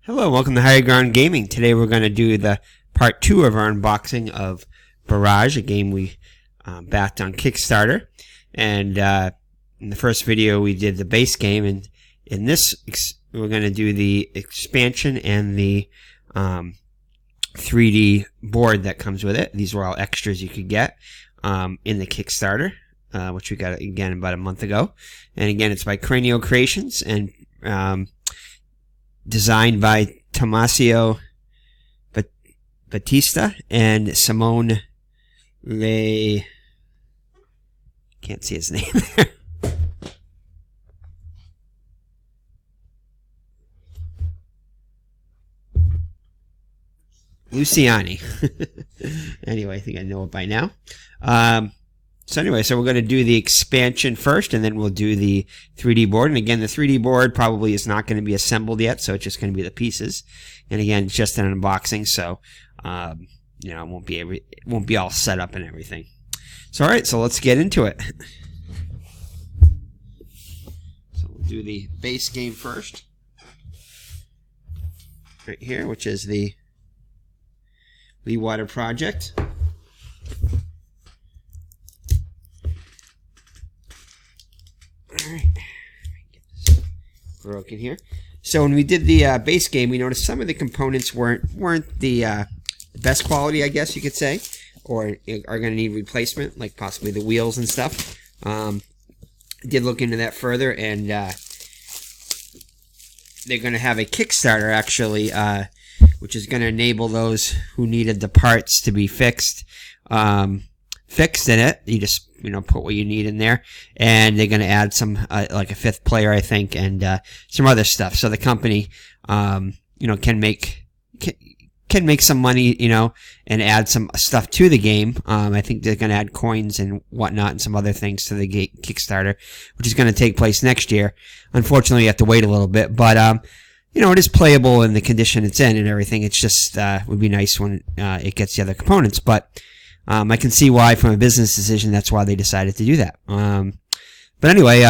Hello, welcome to Higher Ground Gaming. Today we're going to do the part 2 of our unboxing of Barrage, a game we backed on Kickstarter. And in the first video we did the base game, and in this we're going to do the expansion and the 3D board that comes with it. These were all extras you could get in the Kickstarter, which we got again about a month ago. And again, it's by Cranio Creations and designed by Tomasio Batista and Simone Le... Can't see his name there. Luciani. Anyway, I think I know it by now. So we're going to do the expansion first, and then we'll do the 3D board. And again, the 3D board probably is not going to be assembled yet, so it's just going to be the pieces. And again, it's just an unboxing, so it won't be all set up and everything. So all right, so let's get into it. So we'll do the base game first, right here, which is the Leeghwater Project. Alright, get this broken here. So when we did the base game, we noticed some of the components weren't the best quality, I guess you could say, or are going to need replacement, like possibly the wheels and stuff. I did look into that further, and they're going to have a Kickstarter, actually, which is going to enable those who needed the parts to be fixed in it. You just put what you need in there, and they're going to add some like a fifth player, I think, and some other stuff. So the company can make some money, and add some stuff to the game. I think they're going to add coins and whatnot and some other things to the Kickstarter, which is going to take place next year. Unfortunately, you have to wait a little bit, but it is playable in the condition it's in and everything. It's just would be nice when it gets the other components, but I can see why, from a business decision, that's why they decided to do that. But anyway,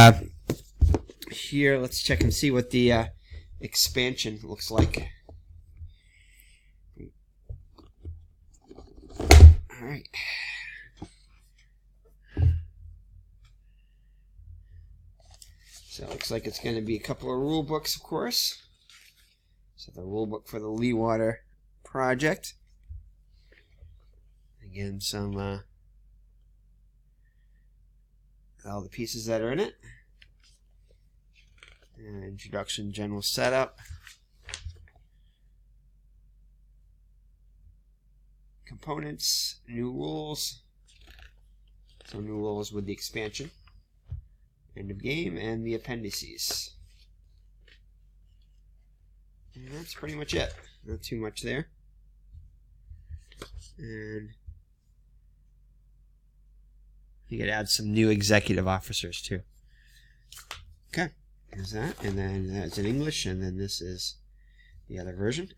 here, let's check and see what the expansion looks like. Alright. So it looks like it's going to be a couple of rule books, of course. So the rule book for the Leeghwater Project. Again, some all the pieces that are in it. Introduction, general setup. Components, new rules. Some new rules with the expansion. End of game, and the appendices. And that's pretty much it. Not too much there. And you could add some new executive officers too. Okay, there's that, and then that's in English, and then this is the other version.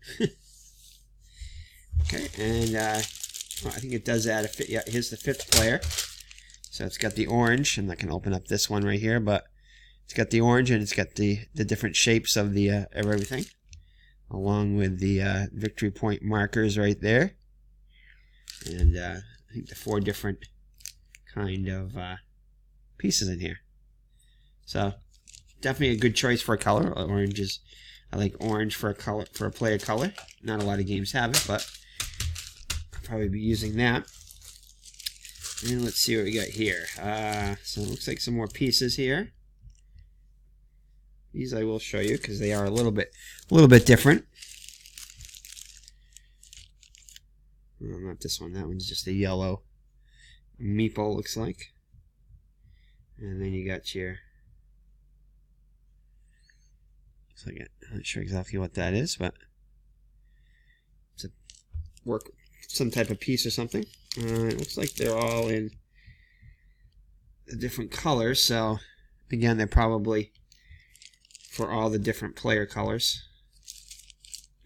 Okay, and I think it does add a fit. Yeah, here's the fifth player. So it's got the orange, and I can open up this one right here, but it's got the orange, and it's got the different shapes of the everything, along with the victory point markers right there, and I think the 4 different kind of pieces in here. So definitely a good choice for a color. Orange is, I like orange for a color, for a player color. Not a lot of games have it, but I'll probably be using that. And let's see what we got here. So it looks like some more pieces here. These I will show you because they are a little bit different. Well, not this one. That one's just a yellow meeple, looks like. And then you got your, looks like it. I'm not sure exactly what that is, but it's a some type of piece or something. It looks like they're all in different colors, so again, they're probably for all the different player colors.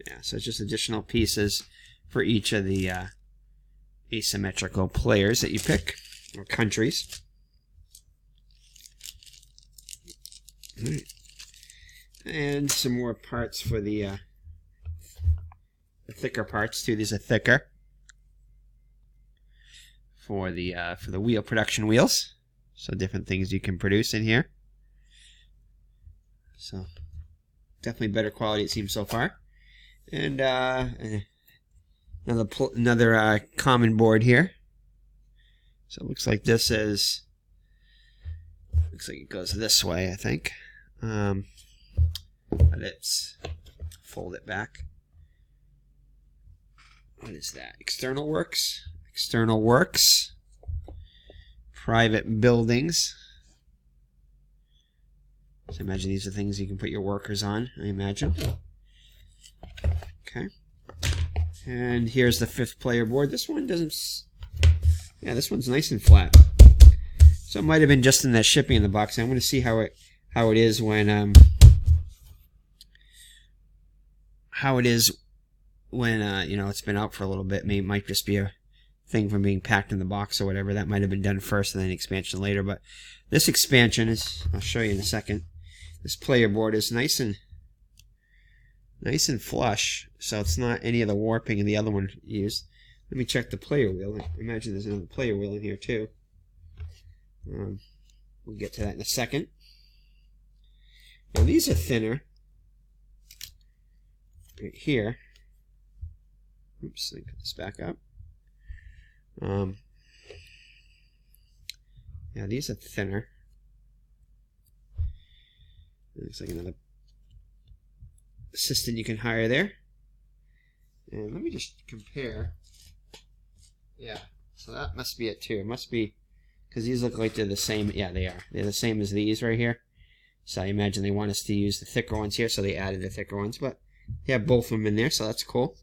Yeah, so it's just additional pieces for each of the asymmetrical players that you pick, or countries. Right. And some more parts for the thicker parts too. These are thicker for the wheel production wheels. So different things you can produce in here. So definitely better quality it seems so far. And another common board here. So it looks like this is. Looks like it goes this way, I think. But let's fold it back. What is that? External works. External works. Private buildings. So imagine these are things you can put your workers on, I imagine. Okay. And here's the 5th player board. This one doesn't... Yeah, this one's nice and flat. So it might have been just in that shipping in the box. I'm going to see how it is when you know, it's been out for a little bit. It might just be a thing from being packed in the box or whatever. That might have been done first and then expansion later. But this expansion is, I'll show you in a second. This player board is nice and flush, so it's not any of the warping in the other one used. Let me check the player wheel. I imagine there's another player wheel in here too. We'll get to that in a second. Now these are thinner. Right here. Oops, let me put this back up. Yeah, these are thinner. Looks like another assistant you can hire there. And let me just compare. Yeah, so that must be it too. It must be, because these look like they're the same. Yeah, they are. They're the same as these right here. So I imagine they want us to use the thicker ones here, so they added the thicker ones. But they have both of them in there, so that's cool.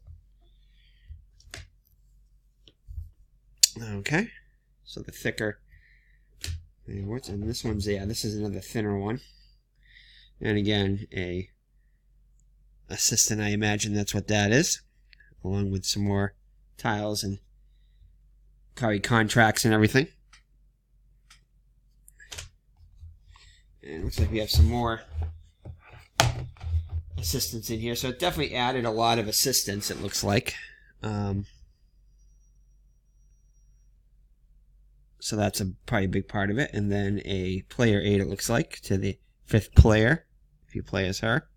Okay, so the thicker. And this one's, yeah, this is another thinner one. And again, a assistant, I imagine that's what that is, along with some more tiles and contracts and everything. And it looks like we have some more assistants in here. So it definitely added a lot of assistants, it looks like. So that's probably a big part of it. And then a player aid, it looks like, to the 5th player, if you play as her.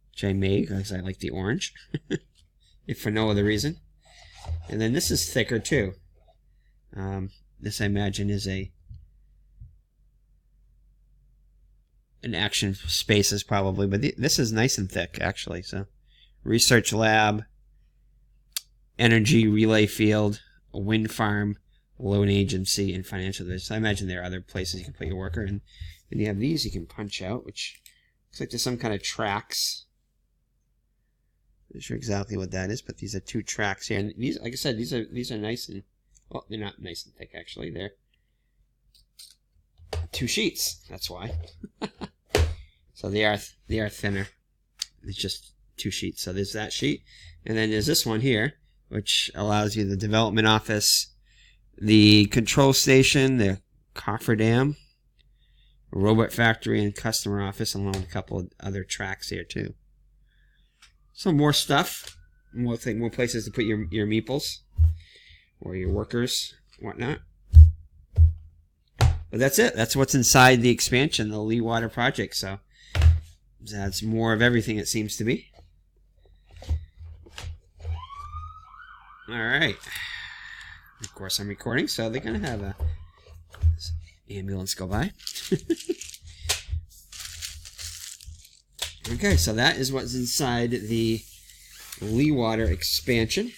Which I made, because I like the orange. If for no other reason. And then this is thicker, too. This, I imagine, is an action spaces, probably. But this is nice and thick, actually. So, research lab, energy relay field, a wind farm, loan agency, and financial. So I imagine there are other places you can put your worker. And then you have these you can punch out, which looks like there's some kind of tracks. Not sure exactly what that is, but these are 2 tracks here. And these, like I said, these are nice and, well, they're not nice and thick actually. They're 2 sheets. That's why. So they are thinner. It's just 2 sheets. So there's that sheet, and then there's this one here, which allows you the development office, the control station, the cofferdam, robot factory, and customer office, along with a couple of other tracks here too. So more stuff, more places to put your meeples or your workers, whatnot. But that's it. That's what's inside the expansion, the Leeghwater Project. So that's more of everything, it seems to be. All right. Of course, I'm recording, so they're gonna have a ambulance go by. Okay, so that is what's inside the Leeghwater expansion,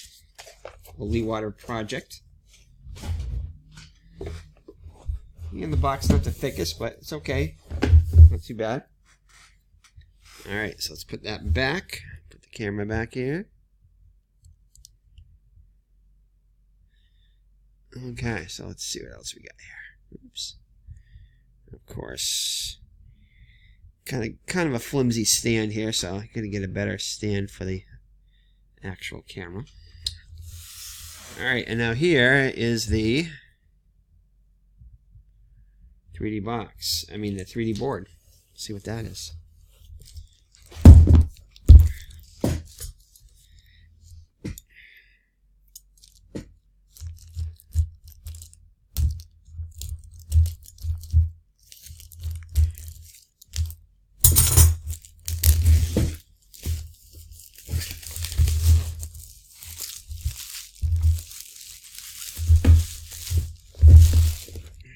the Leeghwater Project. And the box not the thickest, but it's okay. Not too bad. Alright, so let's put that back. Put the camera back here. Okay, so let's see what else we got here. Oops. Of course, kind of a flimsy stand here, so I gotta get a better stand for the actual camera. Alright, and now here is the 3D box. I mean the 3D board. Let's see what that is.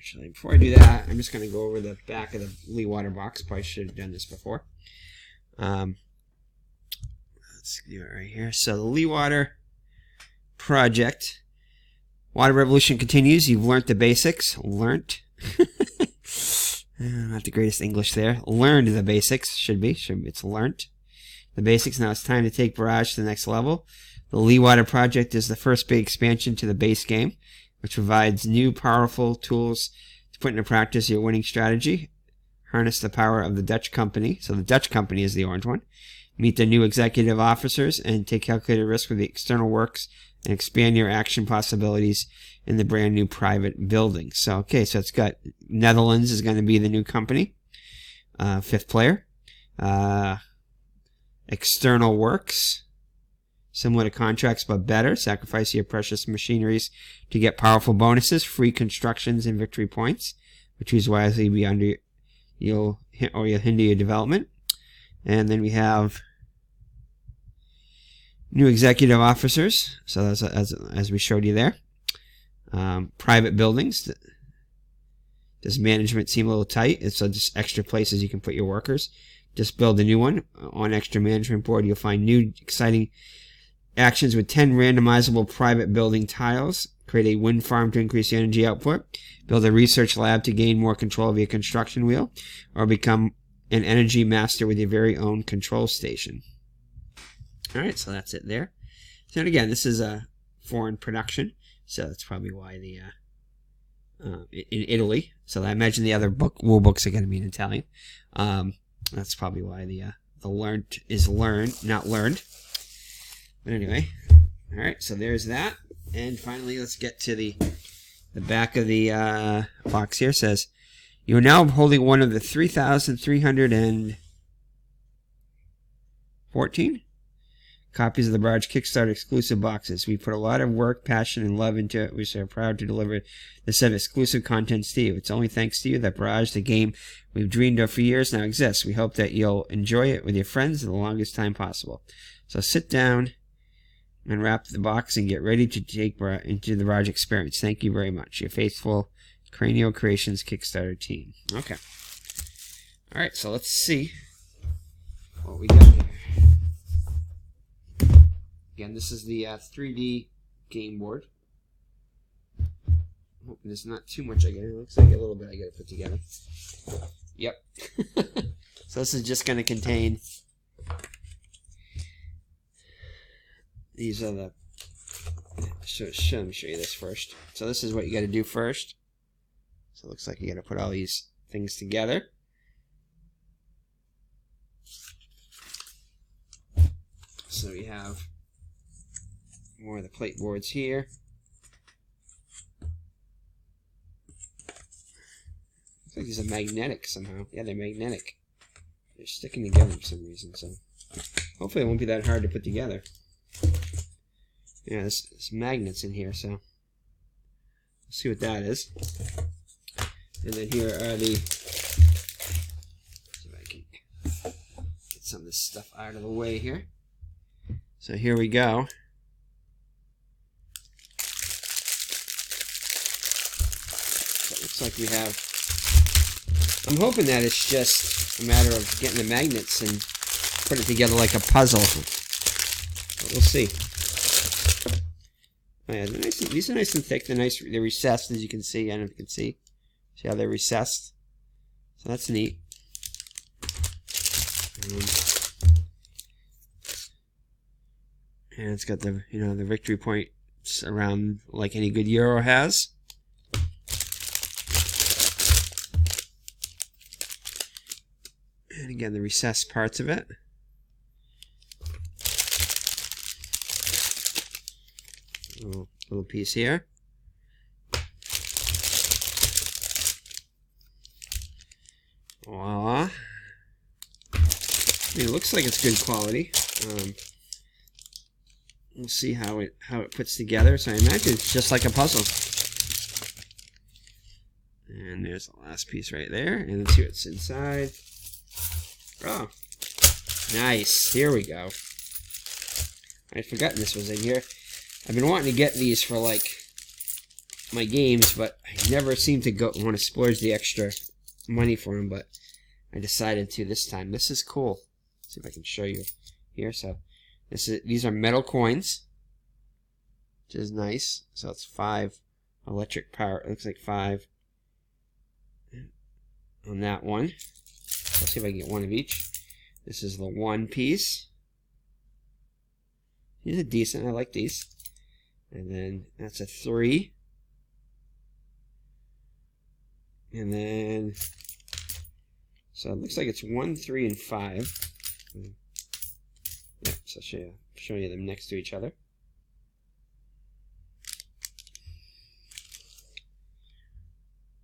Actually, before I do that, I'm just going to go over the back of the Leeghwater box. Probably should have done this before. Let's do it right here. So the Leeghwater Project. Water revolution continues. You've learnt the basics. Learnt. Not the greatest English there. Learned the basics. Should be. It's learnt the basics. Now it's time to take Barrage to the next level. The Leeghwater Project is the first big expansion to the base game, which provides new powerful tools to put into practice your winning strategy. Harness the power of the Dutch company. So the Dutch company is the orange one. Meet the new executive officers and take calculated risk with the external works and expand your action possibilities in the brand new private building. So, okay, so it's got Netherlands is going to be the new company. 5th player. External works. Similar to contracts, but better. Sacrifice your precious machineries to get powerful bonuses, free constructions, and victory points. But choose wisely beyond you'll hinder your development. And then we have new executive officers. So that's as we showed you there. Private buildings. Does management seem a little tight? It's just extra places you can put your workers. Just build a new one. On extra management board, you'll find new exciting actions with 10 randomizable private building tiles. Create a wind farm to increase the energy output. Build a research lab to gain more control of your construction wheel. Or become an energy master with your very own control station. Alright, so that's it there. So again, this is a foreign production. So that's probably why the in Italy. So I imagine the other rule books are going to be in Italian. That's probably why the learned is learned, not learned. But anyway, all right. So there's that, and finally, let's get to the back of the box. Here it says, "You are now holding one of the 3,314 copies of the Barrage Kickstarter exclusive boxes. We put a lot of work, passion, and love into it. We are proud to deliver this set of exclusive contents to you. It's only thanks to you that Barrage, the game we've dreamed of for years, now exists. We hope that you'll enjoy it with your friends for the longest time possible. So sit down, unwrap the box, and get ready to take into the Barrage experience. Thank you very much. Your faithful Cranio Creations Kickstarter team." Okay. All right, so let's see what we got here. Again, this is the 3D game board. I'm hoping there's not too much I got. It looks like a little bit I got to put together. Yep. So this is just going to contain. These are the. Let me show you this first. So this is what you got to do first. So it looks like you got to put all these things together. So we have more of the plate boards here. Looks like these are magnetic somehow. Yeah, they're magnetic. They're sticking together for some reason. So hopefully it won't be that hard to put together. Yeah, there's magnets in here, so let's see what that is. And then here are the. See if I can get some of this stuff out of the way here. So here we go. So it looks like we have. I'm hoping that it's just a matter of getting the magnets and putting it together like a puzzle. But we'll see. Oh yeah, these are nice and thick. They're recessed, as you can see. I don't know if you can see. See how they're recessed? So that's neat. And it's got the the victory points around like any good Euro has. And again, the recessed parts of it. Little piece here. Voila. I mean, it looks like it's good quality. We'll see how it puts together. So I imagine it's just like a puzzle. And there's the last piece right there. And let's see what's inside. Oh, nice. Here we go. I'd forgotten this was in here. I've been wanting to get these for like my games, but I never seem to want to splurge the extra money for them, but I decided to this time. This is cool. Let's see if I can show you here. So these are metal coins, which is nice. So it's 5 electric power. It looks like 5 on that one. Let's see if I can get one of each. This is the 1 piece. These are decent. I like these. And then that's a 3. And then, so it looks like it's 1, 3, and 5. Yeah, so I'll show you them next to each other.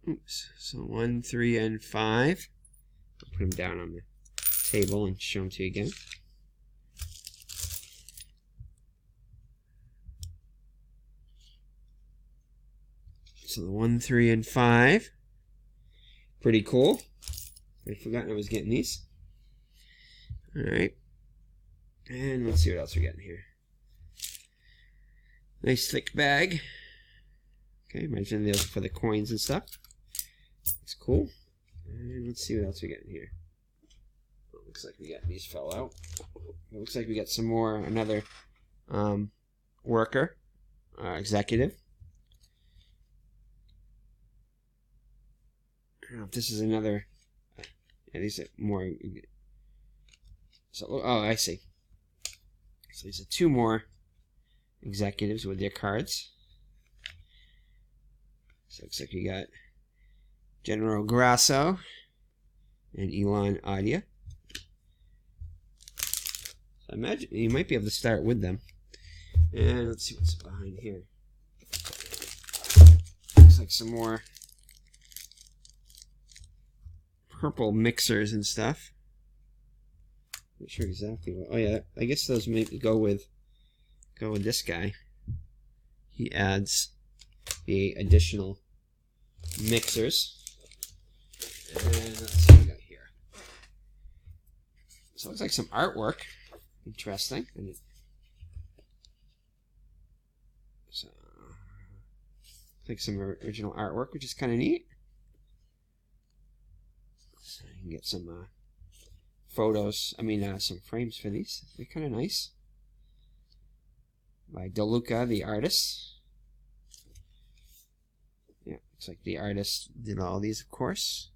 Oops. So 1, 3, and 5. I'll put them down on the table and show them to you again. So the 1, 3, and 5. Pretty cool. I'd forgotten I was getting these. Alright. And let's see what else we're getting here. Nice thick bag. Okay, imagine those for the coins and stuff. That's cool. And let's see what else we got in here. Well, looks like we got these fell out. It looks like we got some more, another worker, executive. I don't know if this is another. Yeah, these are more. So, oh, I see. So these are 2 more executives with their cards. So it looks like we got General Grasso and Elon Adia. So I imagine you might be able to start with them. And let's see what's behind here. Looks like some more purple mixers and stuff. Not sure exactly what. Oh yeah, I guess those maybe go with this guy. He adds the additional mixers. And let's see what we got here. So it looks like some artwork. Interesting. So looks like some original artwork, which is kind of neat. So you can get some photos. Some frames for these. They're kind of nice. By DeLuca, the artist. Yeah, looks like the artist did all these, of course.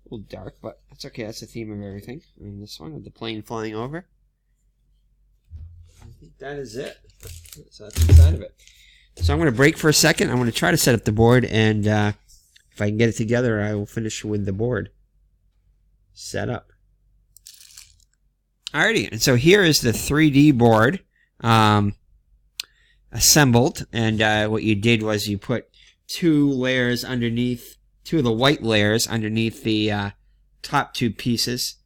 A little dark, but that's okay. That's the theme of everything. And this one with the plane flying over. I think that is it. So that's inside of it. So I'm going to break for a second. I'm going to try to set up the board, and if I can get it together, I will finish with the board set up. Alrighty, and so here is the 3D board assembled, and what you did was you put 2 layers underneath, 2 of the white layers underneath the top 2 pieces.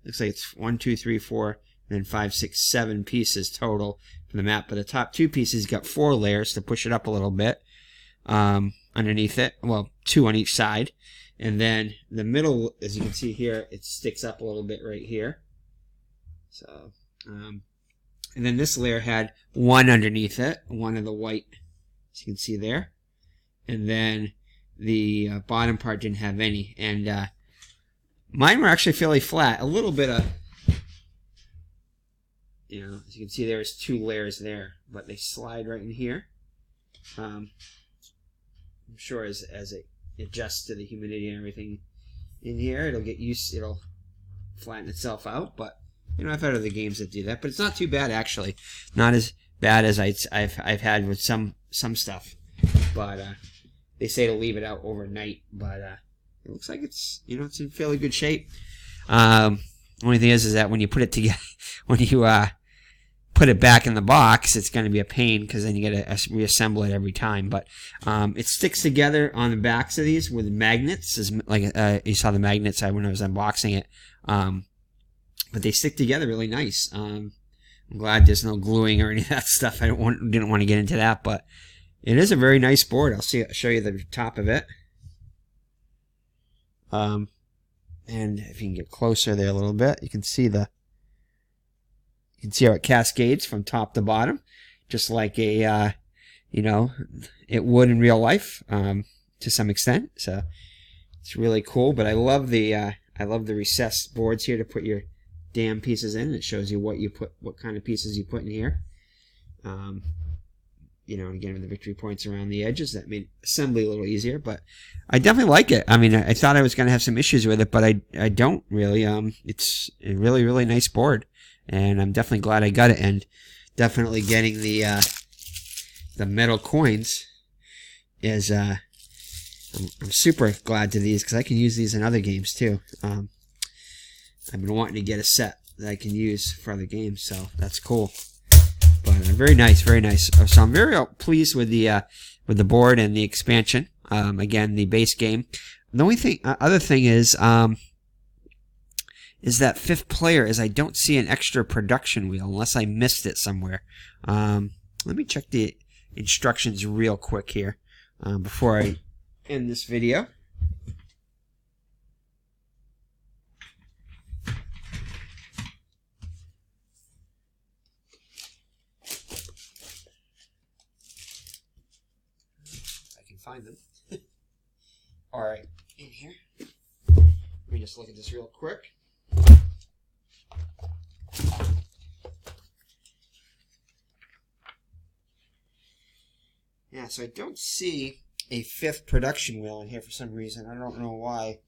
Looks like it's 1, 2, 3, 4, and then 5, 6, 7 pieces total for the map. But the top 2 pieces got 4 layers to push it up a little bit underneath it. Well, 2 on each side. And then the middle, as you can see here, it sticks up a little bit right here. So, and then this layer had 1 underneath it, 1 of the white, as you can see there. And then the bottom part didn't have any. And mine were actually fairly flat. A little bit of, as you can see, there's 2 layers there, but they slide right in here. I'm sure as it adjusts to the humidity and everything in here, it'll flatten itself out. But I've heard of the games that do that, but it's not too bad actually. Not as bad as I've had with some stuff. But they say to leave it out overnight. But it looks like it's it's in fairly good shape. Only thing is that when you put it together, when you put it back in the box, it's going to be a pain because then you got to reassemble it every time. But it sticks together on the backs of these with magnets, like you saw the magnets when I was unboxing it. But they stick together really nice. I'm glad there's no gluing or any of that stuff. I didn't want to get into that, but it is a very nice board. I'll show you the top of it. And if you can get closer there a little bit, you can see how it cascades from top to bottom, just like a you know, it would in real life to some extent. So it's really cool. But I love the recessed boards here to put your damn pieces in. It shows you what kind of pieces you put in here. You know, again, with the victory points around the edges, that made assembly a little easier. But I definitely like it. I mean, I thought I was going to have some issues with it, but I don't really. It's a really, really nice board, and I'm definitely glad I got it. And definitely getting the metal coins is I'm super glad to these, because I can use these in other games too. I've been wanting to get a set that I can use for other games, so that's cool. But very nice, very nice. So I'm very pleased with the board and the expansion. Again, the base game. The only thing, other thing is that 5th player is I don't see an extra production wheel unless I missed it somewhere. Let me check the instructions real quick here before I end this video. Find them. Alright, in here. Let me just look at this real quick. Yeah, so I don't see a 5th production wheel in here for some reason. I don't know why.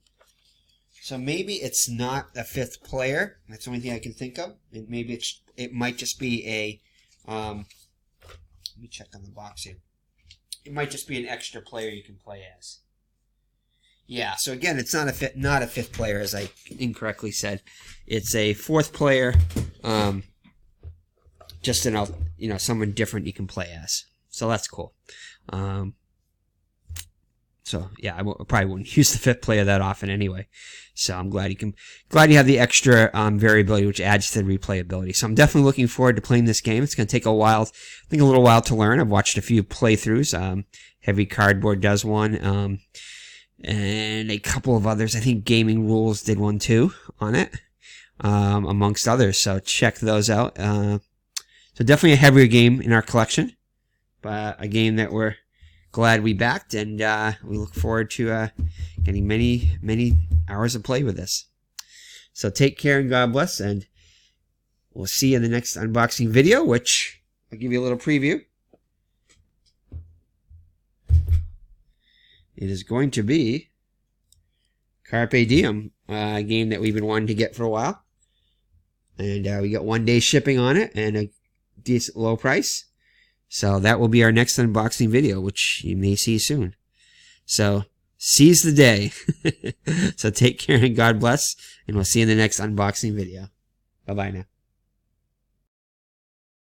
So maybe it's not a 5th player. That's the only thing I can think of. And maybe it might just be a let me check on the box here. It might just be an extra player you can play as. Yeah, so again, it's not a 5th player, as I incorrectly said. It's a 4th player, just someone different you can play as. So that's cool. So yeah, I probably wouldn't use the 5th player that often anyway. So I'm glad you have the extra variability, which adds to the replayability. So I'm definitely looking forward to playing this game. It's going to take a while, I think a little while to learn. I've watched a few playthroughs. Heavy Cardboard does one, and a couple of others. I think Gaming Rules did one too on it, amongst others. So check those out. So definitely a heavier game in our collection, but a game that we're glad we backed, and we look forward to getting many, many hours of play with this. So take care and God bless, and we'll see you in the next unboxing video, which I'll give you a little preview. It is going to be Carpe Diem, a game that we've been wanting to get for a while. And we got 1 day shipping on it and a decent low price. So that will be our next unboxing video, which you may see soon. So seize the day. So take care and God bless, and we'll see you in the next unboxing video. Bye-bye now.